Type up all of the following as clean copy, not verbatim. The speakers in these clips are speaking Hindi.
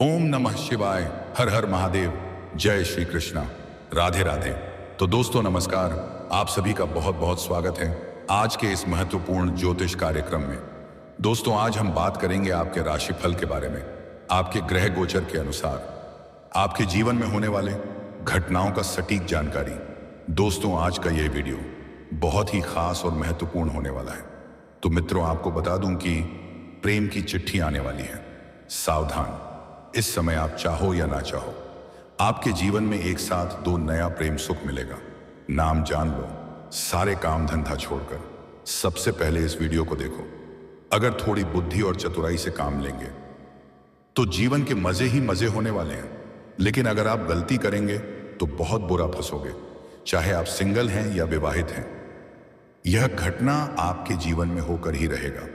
ओम नमः शिवाय। हर हर महादेव। जय श्री कृष्णा। राधे राधे। तो दोस्तों नमस्कार। आप सभी का बहुत बहुत स्वागत है आज के इस महत्वपूर्ण ज्योतिष कार्यक्रम में। दोस्तों आज हम बात करेंगे आपके राशिफल के बारे में, आपके ग्रह गोचर के अनुसार आपके जीवन में होने वाले घटनाओं का सटीक जानकारी। दोस्तों आज का यह वीडियो बहुत ही खास और महत्वपूर्ण होने वाला है। तो मित्रों आपको बता दूं कि प्रेम की चिट्ठी आने वाली है। सावधान, इस समय आप चाहो या ना चाहो आपके जीवन में एक साथ दो नया प्रेम सुख मिलेगा। नाम जान लो, सारे काम धंधा छोड़कर सबसे पहले इस वीडियो को देखो। अगर थोड़ी बुद्धि और चतुराई से काम लेंगे तो जीवन के मजे ही मजे होने वाले हैं, लेकिन अगर आप गलती करेंगे तो बहुत बुरा फंसोगे, चाहे आप सिंगल हैं या विवाहित हैं। यह घटना आपके जीवन में होकर ही रहेगा।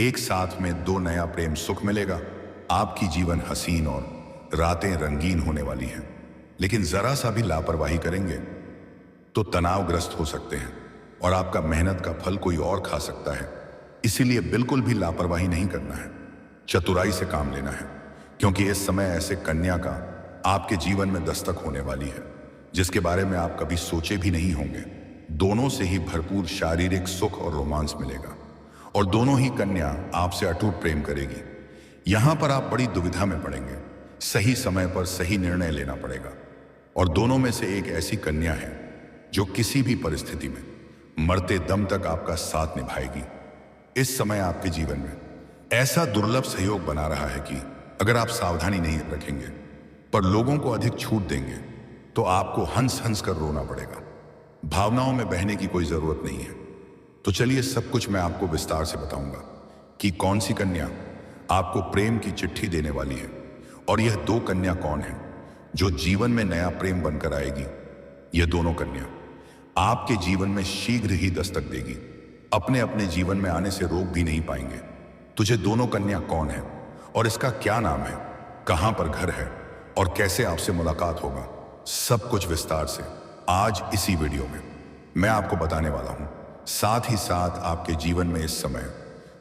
एक साथ में दो नया प्रेम सुख मिलेगा। आपकी जीवन हसीन और रातें रंगीन होने वाली हैं, लेकिन जरा सा भी लापरवाही करेंगे तो तनावग्रस्त हो सकते हैं और आपका मेहनत का फल कोई और खा सकता है। इसीलिए बिल्कुल भी लापरवाही नहीं करना है, चतुराई से काम लेना है, क्योंकि इस समय ऐसे कन्या का आपके जीवन में दस्तक होने वाली है जिसके बारे में आप कभी सोचे भी नहीं होंगे। दोनों से ही भरपूर शारीरिक सुख और रोमांस मिलेगा और दोनों ही कन्या आपसे अटूट प्रेम करेगी। यहां पर आप बड़ी दुविधा में पड़ेंगे, सही समय पर सही निर्णय लेना पड़ेगा। और दोनों में से एक ऐसी कन्या है जो किसी भी परिस्थिति में मरते दम तक आपका साथ निभाएगी। इस समय आपके जीवन में ऐसा दुर्लभ सहयोग बना रहा है कि अगर आप सावधानी नहीं रखेंगे पर लोगों को अधिक छूट देंगे तो आपको हंस हंस कर रोना पड़ेगा। भावनाओं में बहने की कोई जरूरत नहीं है। तो चलिए सब कुछ मैं आपको विस्तार से बताऊंगा कि कौन सी कन्या आपको प्रेम की चिट्ठी देने वाली है और यह दो कन्या कौन है जो जीवन में नया प्रेम बनकर आएगी। यह दोनों कन्या आपके जीवन में शीघ्र ही दस्तक देगी, अपने अपने जीवन में आने से रोक भी नहीं पाएंगे। तुझे दोनों कन्या कौन है और इसका क्या नाम है, कहां पर घर है और कैसे आपसे मुलाकात होगा, सब कुछ विस्तार से आज इसी वीडियो में मैं आपको बताने वाला हूं। साथ ही साथ आपके जीवन में इस समय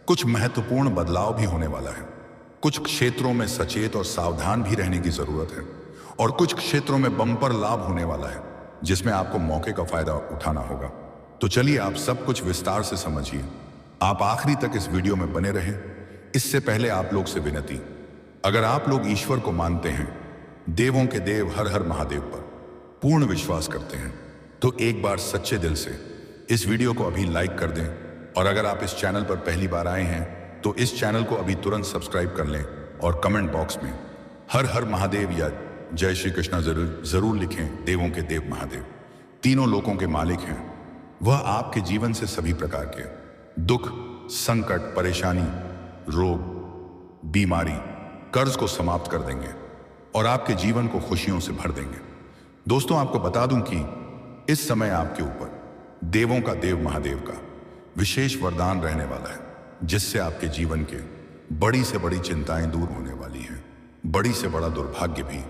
कुछ महत्वपूर्ण बदलाव भी होने वाला है। कुछ क्षेत्रों में सचेत और सावधान भी रहने की जरूरत है और कुछ क्षेत्रों में बम्पर लाभ होने वाला है जिसमें आपको मौके का फायदा उठाना होगा। तो चलिए आप सब कुछ विस्तार से समझिए। आप आखिरी तक इस वीडियो में बने रहें। इससे पहले आप लोग से विनती, अगर आप लोग ईश्वर को मानते हैं, देवों के देव हर हर महादेव पर पूर्ण विश्वास करते हैं, तो एक बार सच्चे दिल से इस वीडियो को अभी लाइक कर दें। और अगर आप इस चैनल पर पहली बार आए हैं तो इस चैनल को अभी तुरंत सब्सक्राइब कर लें और कमेंट बॉक्स में हर हर महादेव या जय श्री कृष्णा जरूर लिखें। देवों के देव महादेव तीनों लोकों के मालिक हैं। वह आपके जीवन से सभी प्रकार के दुख, संकट, परेशानी, रोग, बीमारी, कर्ज को समाप्त कर देंगे और आपके जीवन को खुशियों से भर देंगे। दोस्तों आपको बता दूं कि इस समय आपके ऊपर देवों का देव महादेव का विशेष वरदान रहने वाला है, जिससे आपके जीवन के बड़ी से बड़ी चिंताएं दूर होने वाली हैं। बड़ी से बड़ा दुर्भाग्य भी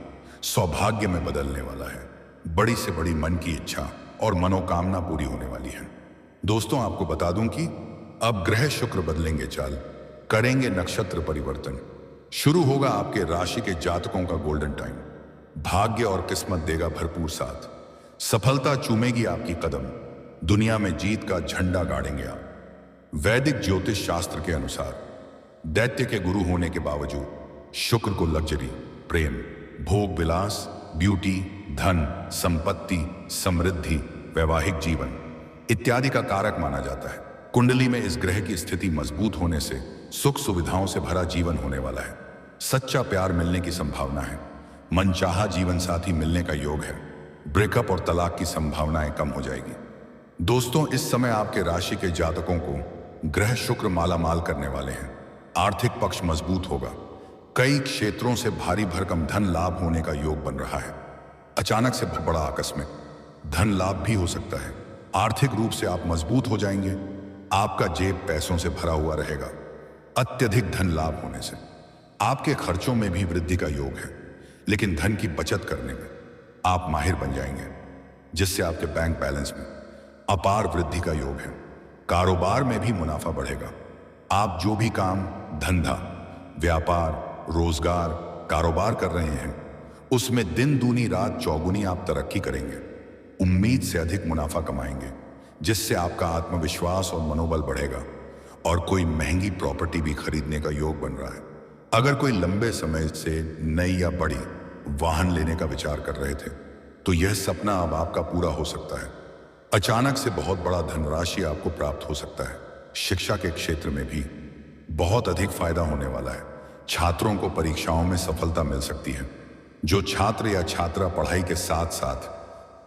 सौभाग्य में बदलने वाला है। बड़ी से बड़ी मन की इच्छा और मनोकामना पूरी होने वाली है। दोस्तों आपको बता दूं कि अब ग्रह शुक्र बदलेंगे चाल, करेंगे नक्षत्र परिवर्तन। शुरू होगा आपके राशि के जातकों का गोल्डन टाइम। भाग्य और किस्मत देगा भरपूर साथ। सफलता चूमेगी आपकी कदम। दुनिया में जीत का झंडा गाड़ेंगे आप। वैदिक ज्योतिष शास्त्र के अनुसार दैत्य के गुरु होने के बावजूद शुक्र को लग्जरी, प्रेम, भोग विलास, ब्यूटी, धन, संपत्ति, समृद्धि, वैवाहिक जीवन इत्यादि का कारक माना जाता है। कुंडली में इस ग्रह की स्थिति मजबूत होने से सुख सुविधाओं से भरा जीवन होने वाला है। सच्चा प्यार मिलने की संभावना है। मनचाहा जीवन साथी मिलने का योग है। ब्रेकअप और तलाक की संभावनाएं कम हो जाएगी। दोस्तों इस समय आपके राशि के जातकों को ग्रह शुक्र मालामाल करने वाले हैं। आर्थिक पक्ष मजबूत होगा। कई क्षेत्रों से भारी भरकम धन लाभ होने का योग बन रहा है। अचानक से बड़ा आकस्मिक धन लाभ भी हो सकता है। आर्थिक रूप से आप मजबूत हो जाएंगे। आपका जेब पैसों से भरा हुआ रहेगा। अत्यधिक धन लाभ होने से आपके खर्चों में भी वृद्धि का योग है, लेकिन धन की बचत करने में आप माहिर बन जाएंगे, जिससे आपके बैंक बैलेंस में अपार वृद्धि का योग है। कारोबार में भी मुनाफा बढ़ेगा। आप जो भी काम, धंधा, व्यापार, रोजगार, कारोबार कर रहे हैं उसमें दिन दूनी रात चौगुनी आप तरक्की करेंगे। उम्मीद से अधिक मुनाफा कमाएंगे, जिससे आपका आत्मविश्वास और मनोबल बढ़ेगा और कोई महंगी प्रॉपर्टी भी खरीदने का योग बन रहा है। अगर कोई लंबे समय से नई या बड़ी वाहन लेने का विचार कर रहे थे तो यह सपना अब आपका पूरा हो सकता है। अचानक से बहुत बड़ा धनराशि आपको प्राप्त हो सकता है। शिक्षा के क्षेत्र में भी बहुत अधिक फायदा होने वाला है। छात्रों को परीक्षाओं में सफलता मिल सकती है। जो छात्र या छात्रा पढ़ाई के साथ साथ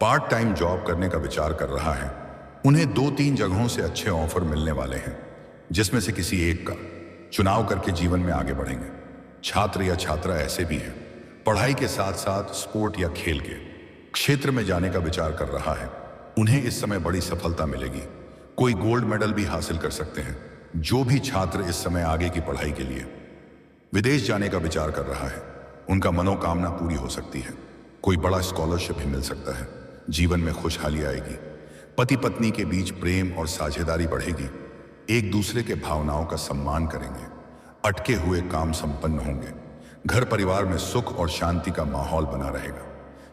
पार्ट टाइम जॉब करने का विचार कर रहा है उन्हें 2-3 जगहों से अच्छे ऑफर मिलने वाले हैं, जिसमें से किसी एक का चुनाव करके जीवन में आगे बढ़ेंगे। छात्र या छात्रा ऐसे भी हैं पढ़ाई के साथ साथ स्पोर्ट या खेल के क्षेत्र में जाने का विचार कर रहा है, उन्हें इस समय बड़ी सफलता मिलेगी। कोई गोल्ड मेडल भी हासिल कर सकते हैं। जो भी छात्र इस समय आगे की पढ़ाई के लिए विदेश जाने का विचार कर रहा है उनका मनोकामना पूरी हो सकती है। कोई बड़ा स्कॉलरशिप भी मिल सकता है। जीवन में खुशहाली आएगी। पति पत्नी के बीच प्रेम और साझेदारी बढ़ेगी। एक दूसरे के भावनाओं का सम्मान करेंगे। अटके हुए काम संपन्न होंगे। घर परिवार में सुख और शांति का माहौल बना रहेगा।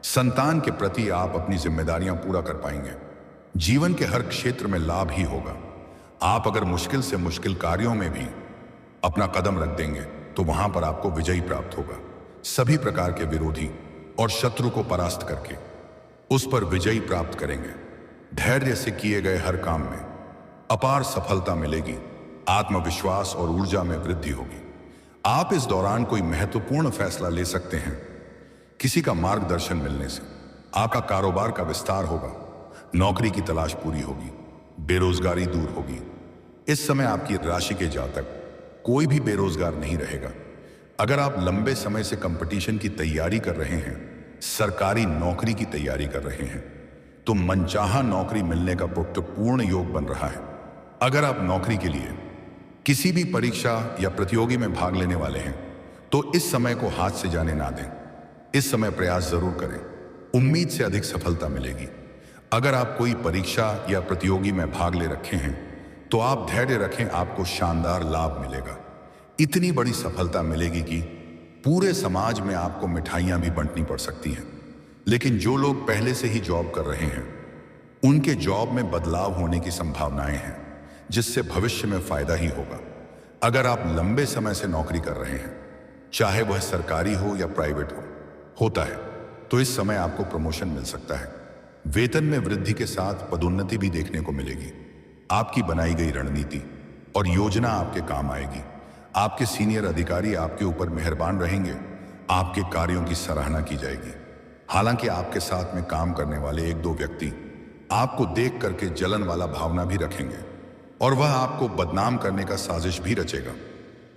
संतान के प्रति आप अपनी जिम्मेदारियां पूरा कर पाएंगे। जीवन के हर क्षेत्र में लाभ ही होगा। आप अगर मुश्किल से मुश्किल कार्यों में भी अपना कदम रख देंगे तो वहां पर आपको विजयी प्राप्त होगा। सभी प्रकार के विरोधी और शत्रु को परास्त करके उस पर विजयी प्राप्त करेंगे। धैर्य से किए गए हर काम में अपार सफलता मिलेगी। आत्मविश्वास और ऊर्जा में वृद्धि होगी। आप इस दौरान कोई महत्वपूर्ण फैसला ले सकते हैं। किसी का मार्गदर्शन मिलने से आपका कारोबार का विस्तार होगा। नौकरी की तलाश पूरी होगी। बेरोजगारी दूर होगी। इस समय आपकी राशि के जातक कोई भी बेरोजगार नहीं रहेगा। अगर आप लंबे समय से कंपटीशन की तैयारी कर रहे हैं, सरकारी नौकरी की तैयारी कर रहे हैं, तो मनचाहा नौकरी मिलने का पूर्ण योग बन रहा है। अगर आप नौकरी के लिए किसी भी परीक्षा या प्रतियोगी में भाग लेने वाले हैं तो इस समय को हाथ से जाने ना दें। इस समय प्रयास जरूर करें। उम्मीद से अधिक सफलता मिलेगी। अगर आप कोई परीक्षा या प्रतियोगी में भाग ले रखे हैं तो आप धैर्य रखें, आपको शानदार लाभ मिलेगा। इतनी बड़ी सफलता मिलेगी कि पूरे समाज में आपको मिठाइयां भी बंटनी पड़ सकती हैं। लेकिन जो लोग पहले से ही जॉब कर रहे हैं उनके जॉब में बदलाव होने की संभावनाएं हैं, जिससे भविष्य में फायदा ही होगा। अगर आप लंबे समय से नौकरी कर रहे हैं, चाहे वह सरकारी हो या प्राइवेट होता है, तो इस समय आपको प्रमोशन मिल सकता है। वेतन में वृद्धि के साथ पदोन्नति भी देखने को मिलेगी। आपकी बनाई गई रणनीति और योजना आपके काम आएगी। आपके सीनियर अधिकारी आपके ऊपर मेहरबान रहेंगे। आपके कार्यों की सराहना की जाएगी। हालांकि आपके साथ में काम करने वाले 1-2 व्यक्ति आपको देख करके जलन वाला भावना भी रखेंगे और वह आपको बदनाम करने का साजिश भी रचेगा।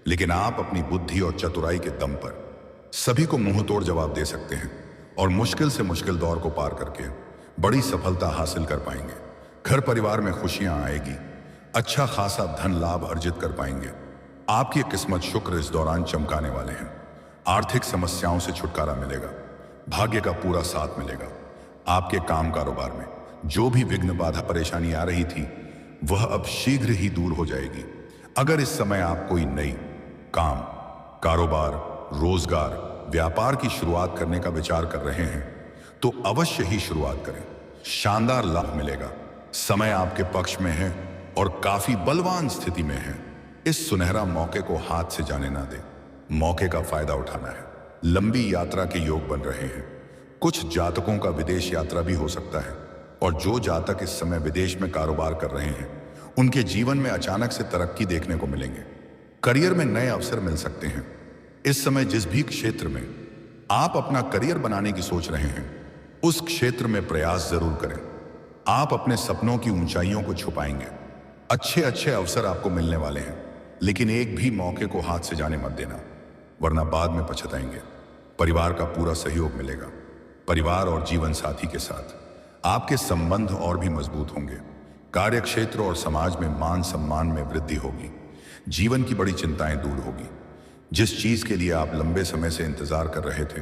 लेकिन आप अपनी बुद्धि और चतुराई के दम पर सभी को मुंह तोड़ जवाब दे सकते हैं और मुश्किल से मुश्किल दौर को पार करके बड़ी सफलता हासिल कर पाएंगे। घर परिवार में खुशियां आएगी। अच्छा खासा धन लाभ अर्जित कर पाएंगे। आपकी किस्मत शुक्र इस दौरान चमकाने वाले हैं। आर्थिक समस्याओं से छुटकारा मिलेगा। भाग्य का पूरा साथ मिलेगा। आपके काम कारोबार में जो भी विघ्न बाधा परेशानी आ रही थी वह अब शीघ्र ही दूर हो जाएगी। अगर इस समय आप कोई नई काम, कारोबार, रोजगार, व्यापार की शुरुआत करने का विचार कर रहे हैं तो अवश्य ही शुरुआत करें। शानदार लाभ मिलेगा। समय आपके पक्ष में है और काफी बलवान स्थिति में है। इस सुनहरा मौके को हाथ से जाने ना दें। मौके का फायदा उठाना है। लंबी यात्रा के योग बन रहे हैं। कुछ जातकों का विदेश यात्रा भी हो सकता है और जो जातक इस समय विदेश में कारोबार कर रहे हैं उनके जीवन में अचानक से तरक्की देखने को मिलेंगे। करियर में नए अवसर मिल सकते हैं। इस समय जिस भी क्षेत्र में आप अपना करियर बनाने की सोच रहे हैं उस क्षेत्र में प्रयास जरूर करें। आप अपने सपनों की ऊंचाइयों को छुपाएंगे। अच्छे अच्छे अवसर आपको मिलने वाले हैं, लेकिन एक भी मौके को हाथ से जाने मत देना, वरना बाद में पछताएंगे। परिवार का पूरा सहयोग मिलेगा। परिवार और जीवन साथी के साथ आपके संबंध और भी मजबूत होंगे। कार्य क्षेत्र और समाज में मान सम्मान में वृद्धि होगी। जीवन की बड़ी चिंताएं दूर होगी। जिस चीज के लिए आप लंबे समय से इंतजार कर रहे थे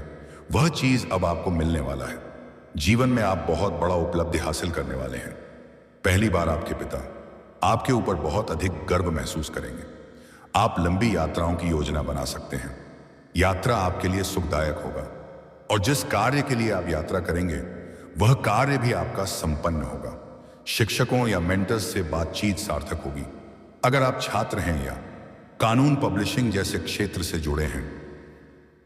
वह चीज अब आपको मिलने वाला है। जीवन में आप बहुत बड़ा उपलब्धि हासिल करने वाले हैं। पहली बार आपके पिता आपके ऊपर बहुत अधिक गर्व महसूस करेंगे। आप लंबी यात्राओं की योजना बना सकते हैं। यात्रा आपके लिए सुखदायक होगा और जिस कार्य के लिए आप यात्रा करेंगे वह कार्य भी आपका संपन्न होगा। शिक्षकों या मेंटर्स से बातचीत सार्थक होगी। अगर आप छात्र हैं या कानून पब्लिशिंग जैसे क्षेत्र से जुड़े हैं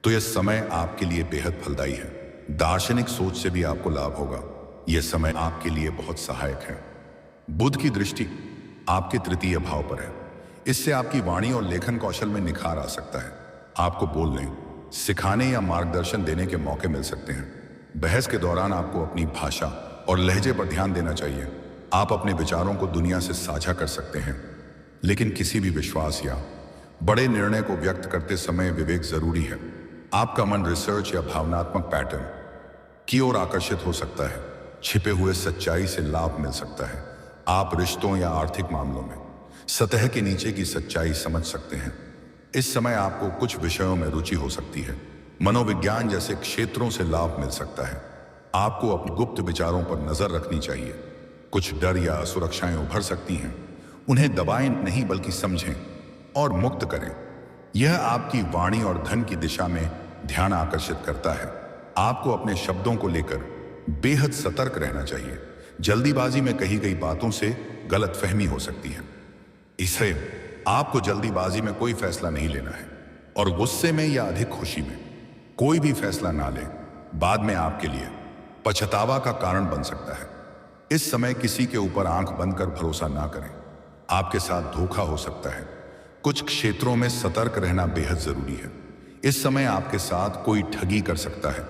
तो यह समय आपके लिए बेहद फलदायी है। दार्शनिक सोच से भी आपको लाभ होगा। यह समय आपके लिए बहुत सहायक है। बुध की दृष्टि आपके तृतीय भाव पर है। इससे आपकी वाणी और लेखन कौशल में निखार आ सकता है। आपको बोलने, सिखाने या मार्गदर्शन देने के मौके मिल सकते हैं। बहस के दौरान आपको अपनी भाषा और लहजे पर ध्यान देना चाहिए। आप अपने विचारों को दुनिया से साझा कर सकते हैं, लेकिन किसी भी विश्वास या बड़े निर्णय को व्यक्त करते समय विवेक जरूरी है। आपका मन रिसर्च या भावनात्मक पैटर्न की ओर आकर्षित हो सकता है। छिपे हुए सच्चाई से लाभ मिल सकता है। आप रिश्तों या आर्थिक मामलों में सतह के नीचे की सच्चाई समझ सकते हैं। इस समय आपको कुछ विषयों में रुचि हो सकती है। मनोविज्ञान जैसे क्षेत्रों से लाभ मिल सकता है। आपको अपने गुप्त विचारों पर नजर रखनी चाहिए। कुछ डर या असुरक्षाएं उभर सकती हैं। उन्हें दबाएं नहीं बल्कि समझें और मुक्त करें। यह आपकी वाणी और धन की दिशा में ध्यान आकर्षित करता है। आपको अपने शब्दों को लेकर बेहद सतर्क रहना चाहिए। जल्दीबाजी में कही गई बातों से गलतफहमी हो सकती है। इसे आपको जल्दीबाजी में कोई फैसला नहीं लेना है और गुस्से में या अधिक खुशी में कोई भी फैसला ना लें। बाद में आपके लिए पछतावा का कारण बन सकता है। इस समय किसी के ऊपर आंख बंद कर भरोसा ना करें। आपके साथ धोखा हो सकता है। कुछ क्षेत्रों में सतर्क रहना बेहद जरूरी है। इस समय आपके साथ कोई ठगी कर सकता है,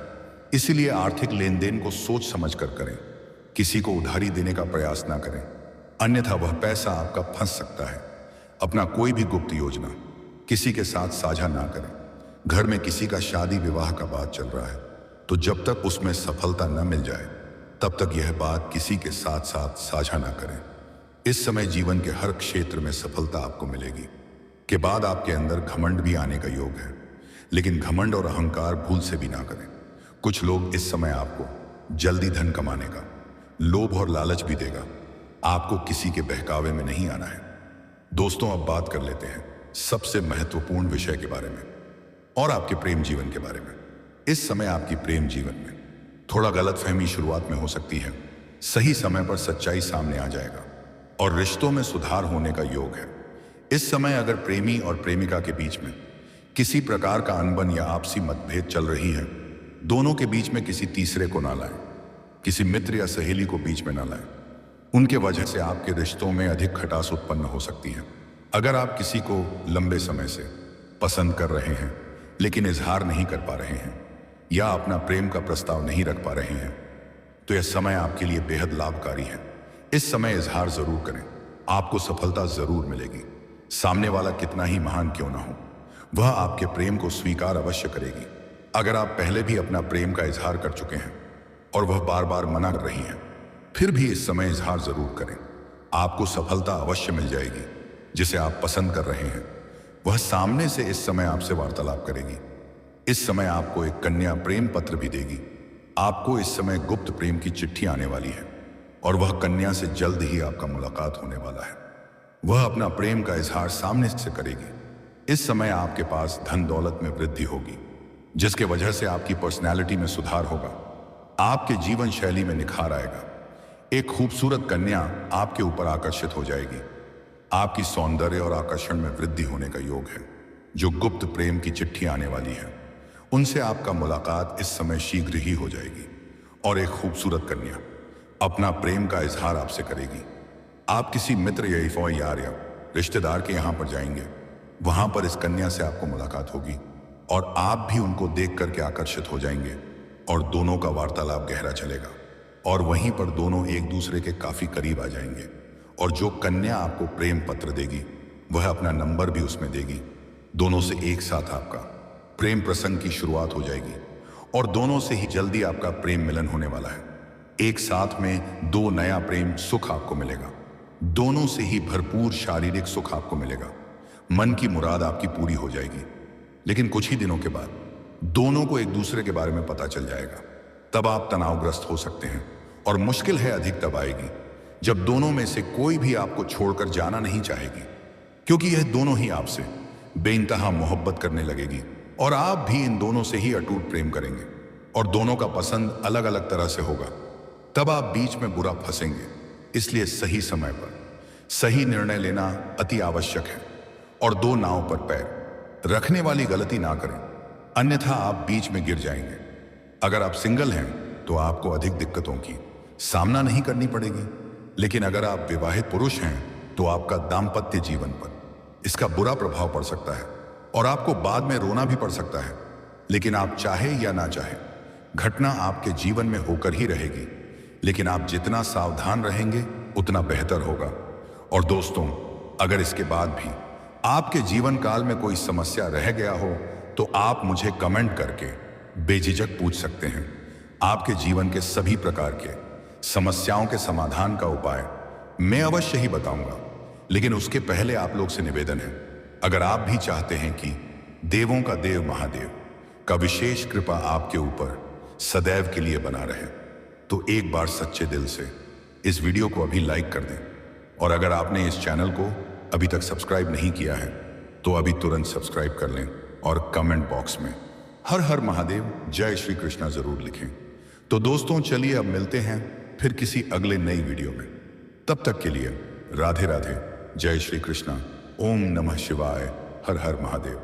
इसलिए आर्थिक लेन देन को सोच समझ कर करें। किसी को उधारी देने का प्रयास ना करें, अन्यथा वह पैसा आपका फंस सकता है। अपना कोई भी गुप्त योजना किसी के साथ साझा ना करें। घर में किसी का शादी विवाह का बात चल रहा है तो जब तक उसमें सफलता न मिल जाए तब तक यह बात किसी के साथ साथ साझा ना करें। इस समय जीवन के हर क्षेत्र में सफलता आपको मिलेगी। के बाद आपके अंदर घमंड भी आने का योग है, लेकिन घमंड और अहंकार भूल से भी ना करें। कुछ लोग इस समय आपको जल्दी धन कमाने का लोभ और लालच भी देगा। आपको किसी के बहकावे में नहीं आना है। दोस्तों, अब बात कर लेते हैं सबसे महत्वपूर्ण विषय के बारे में और आपके प्रेम जीवन के बारे में। इस समय आपकी प्रेम जीवन में थोड़ा गलतफहमी शुरुआत में हो सकती है। सही समय पर सच्चाई सामने आ जाएगा और रिश्तों में सुधार होने का योग है। इस समय अगर प्रेमी और प्रेमिका के बीच में किसी प्रकार का अनबन या आपसी मतभेद चल रही है, दोनों के बीच में किसी तीसरे को ना लाएं। किसी मित्र या सहेली को बीच में ना लाएं। उनके वजह से आपके रिश्तों में अधिक खटास उत्पन्न हो सकती है। अगर आप किसी को लंबे समय से पसंद कर रहे हैं लेकिन इजहार नहीं कर पा रहे हैं या अपना प्रेम का प्रस्ताव नहीं रख पा रहे हैं तो यह समय आपके लिए बेहद लाभकारी है। इस समय इजहार जरूर करें, आपको सफलता जरूर मिलेगी। सामने वाला कितना ही महान क्यों ना हो, वह आपके प्रेम को स्वीकार अवश्य करेगी। अगर आप पहले भी अपना प्रेम का इजहार कर चुके हैं और वह बार बार मना कर रही हैं, फिर भी इस समय इजहार जरूर करें। आपको सफलता अवश्य मिल जाएगी। जिसे आप पसंद कर रहे हैं वह सामने से इस समय आपसे वार्तालाप करेगी। इस समय आपको एक कन्या प्रेम पत्र भी देगी। आपको इस समय गुप्त प्रेम की चिट्ठी आने वाली है और वह कन्या से जल्द ही आपका मुलाकात होने वाला है। वह अपना प्रेम का इजहार सामने से करेगी। इस समय आपके पास धन दौलत में वृद्धि होगी, जिसके वजह से आपकी पर्सनैलिटी में सुधार होगा। आपके जीवन शैली में निखार आएगा। एक खूबसूरत कन्या आपके ऊपर आकर्षित हो जाएगी। आपकी सौंदर्य और आकर्षण में वृद्धि होने का योग है। जो गुप्त प्रेम की चिट्ठी आने वाली है उनसे आपका मुलाकात इस समय शीघ्र ही हो जाएगी और एक खूबसूरत कन्या अपना प्रेम का इजहार आपसे करेगी। आप किसी मित्र या यार या रिश्तेदार के यहाँ पर जाएंगे। वहां पर इस कन्या से आपको मुलाकात होगी और आप भी उनको देख करके आकर्षित हो जाएंगे और दोनों का वार्तालाप गहरा चलेगा और वहीं पर दोनों एक दूसरे के काफी करीब आ जाएंगे। और जो कन्या आपको प्रेम पत्र देगी वह अपना नंबर भी उसमें देगी। दोनों से एक साथ आपका प्रेम प्रसंग की शुरुआत हो जाएगी और दोनों से ही जल्दी आपका प्रेम मिलन होने वाला है। एक साथ में दो नया प्रेम सुख आपको मिलेगा। दोनों से ही भरपूर शारीरिक सुख आपको मिलेगा। मन की मुराद आपकी पूरी हो जाएगी। लेकिन कुछ ही दिनों के बाद दोनों को एक दूसरे के बारे में पता चल जाएगा। तब आप तनावग्रस्त हो सकते हैं और मुश्किल है अधिक तब आएगी जब दोनों में से कोई भी आपको छोड़कर जाना नहीं चाहेगी, क्योंकि यह दोनों ही आपसे बेइंतहा मोहब्बत करने लगेगी और आप भी इन दोनों से ही अटूट प्रेम करेंगे और दोनों का पसंद अलग अलग तरह से होगा, तब आप बीच में बुरा फंसेंगे। इसलिए सही समय पर सही निर्णय लेना अति आवश्यक है और दो नाव पर पैर रखने वाली गलती ना करें, अन्यथा आप बीच में गिर जाएंगे। अगर आप सिंगल हैं तो आपको अधिक दिक्कतों की सामना नहीं करनी पड़ेगी, लेकिन अगर आप विवाहित पुरुष हैं तो आपका दाम्पत्य जीवन पर इसका बुरा प्रभाव पड़ सकता है और आपको बाद में रोना भी पड़ सकता है। लेकिन आप चाहे या ना चाहे, घटना आपके जीवन में होकर ही रहेगी, लेकिन आप जितना सावधान रहेंगे उतना बेहतर होगा। और दोस्तों, अगर इसके बाद भी आपके जीवन काल में कोई समस्या रह गया हो तो आप मुझे कमेंट करके बेझिझक पूछ सकते हैं। आपके जीवन के सभी प्रकार के समस्याओं के समाधान का उपाय मैं अवश्य ही बताऊंगा। लेकिन उसके पहले आप लोग से निवेदन है, अगर आप भी चाहते हैं कि देवों का देव महादेव का विशेष कृपा आपके ऊपर सदैव के लिए बना रहे, तो एक बार सच्चे दिल से इस वीडियो को अभी लाइक कर दें। और अगर आपने इस चैनल को अभी तक सब्सक्राइब नहीं किया है तो अभी तुरंत सब्सक्राइब कर लें और कमेंट बॉक्स में हर हर महादेव जय श्री कृष्णा जरूर लिखें। तो दोस्तों, चलिए अब मिलते हैं फिर किसी अगले नई वीडियो में। तब तक के लिए राधे राधे, जय श्री कृष्णा, ओम नमः शिवाय, हर हर महादेव।